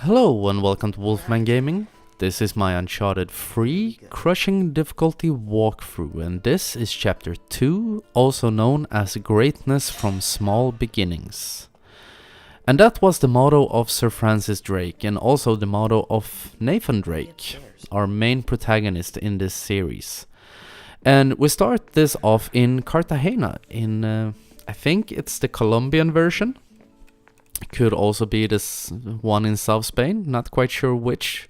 Hello and welcome to Wolfman Gaming. This is my Uncharted 3 Crushing Difficulty walkthrough, and this is Chapter 2, also known as Greatness from Small Beginnings. And that was the motto of Sir Francis Drake, and also the motto of Nathan Drake, our main protagonist in this series. And we start this off in Cartagena, in I think it's the Colombian version. Could also be this one in South Spain, not quite sure which.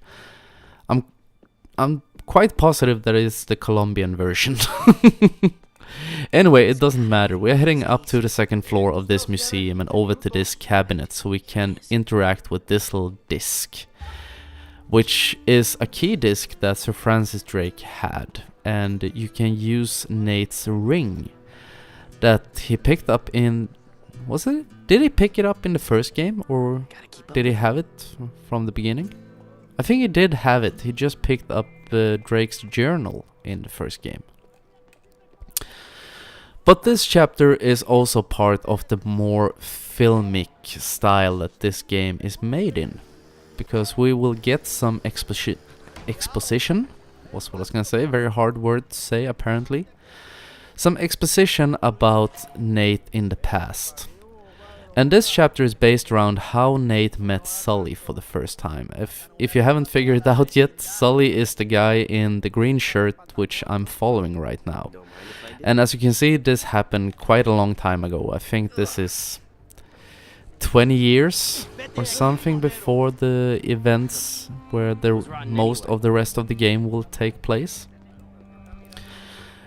I'm quite positive that it's the Colombian version. Anyway, it doesn't matter. We're heading up to the second floor of this museum and over to this cabinet so we can interact with this little disc, which is a key disc that Sir Francis Drake had, and you can use Nate's ring that he picked up in... was it? Did he pick it up in the first game, or did he have it from the beginning? I think he did have it. He just picked up Drake's journal in the first game. But this chapter is also part of the more filmic style that this game is made in, because we will get some exposition. Was what I was gonna say. Very hard word to say, apparently. Some exposition about Nate in the past. And this chapter is based around how Nate met Sully for the first time. If you haven't figured it out yet, Sully is the guy in the green shirt which I'm following right now. And as you can see, this happened quite a long time ago. I think this is 20 years or something before the events where most of the rest of the game will take place.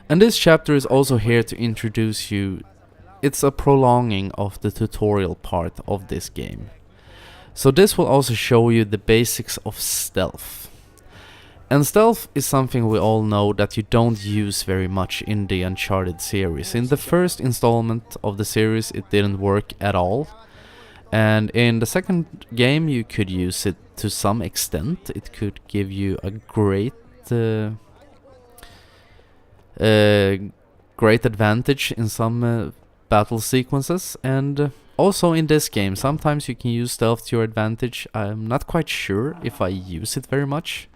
And this chapter is also here to introduce you. It's a prolonging of the tutorial part of this game. So this will also show you the basics of stealth. And stealth is something we all know that you don't use very much in the Uncharted series. In the first installment of the series it didn't work at all. And in the second game you could use it to some extent. It could give you a great advantage in some battle sequences, and also in this game sometimes you can use stealth to your advantage. I'm not quite sure if I use it very much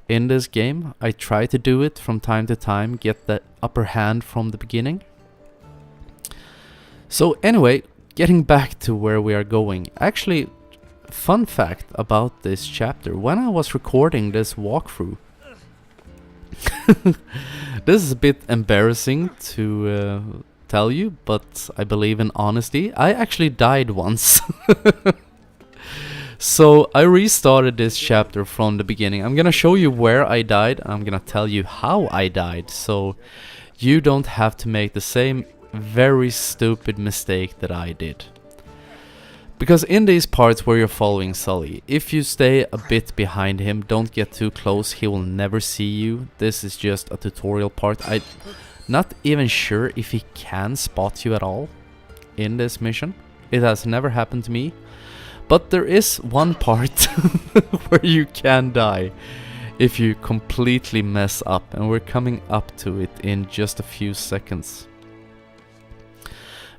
in this game. I try to do it from time to time, get the upper hand from the beginning. So anyway, getting back to where we are going. Actually, fun fact about this chapter, when I was recording this walkthrough, this is a bit embarrassing to tell you, but I believe in honesty. I actually died once. So I restarted this chapter from the beginning. I'm gonna show you where I died. I'm gonna tell you how I died, so you don't have to make the same very stupid mistake that I did. Because in these parts where you're following Sully, if you stay a bit behind him, don't get too close, he will never see you. This is just a tutorial part. I'm not even sure if he can spot you at all in this mission. It has never happened to me. But there is one part where you can die if you completely mess up, and we're coming up to it in just a few seconds.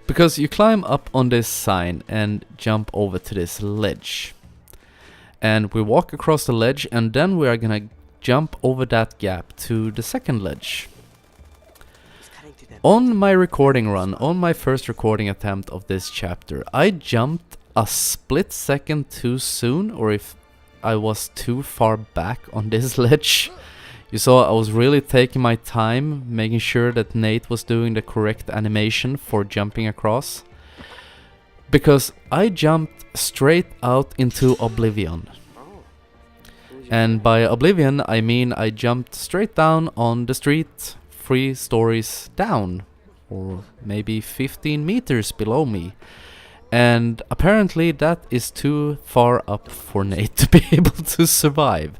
Because you climb up on this sign and jump over to this ledge. And we walk across the ledge, and then we are gonna jump over that gap to the second ledge. On my recording run, on my first recording attempt of this chapter, I jumped a split second too soon, or if I was too far back on this ledge. You saw I was really taking my time, making sure that Nate was doing the correct animation for jumping across. Because I jumped straight out into oblivion. And by oblivion I mean I jumped straight down on the street, 3 stories down, or maybe 15 meters below me. And apparently that is too far up for Nate to be able to survive.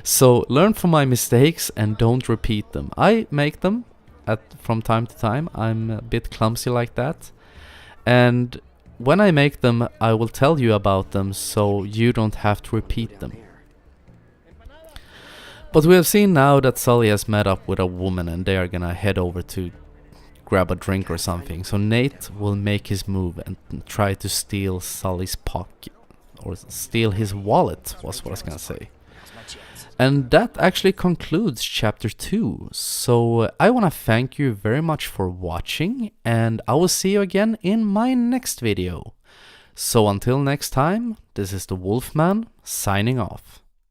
So learn from my mistakes and don't repeat them. I make them from time to time. I'm a bit clumsy like that. And when I make them, I will tell you about them so you don't have to repeat them. But we have seen now that Sully has met up with a woman and they are gonna head over to grab a drink or something. So Nate will make his move and try to steal Sully's or steal his wallet was what I was gonna say. And that actually concludes chapter 2. So I want to thank you very much for watching, and I will see you again in my next video. So until next time, this is the Wolfman signing off.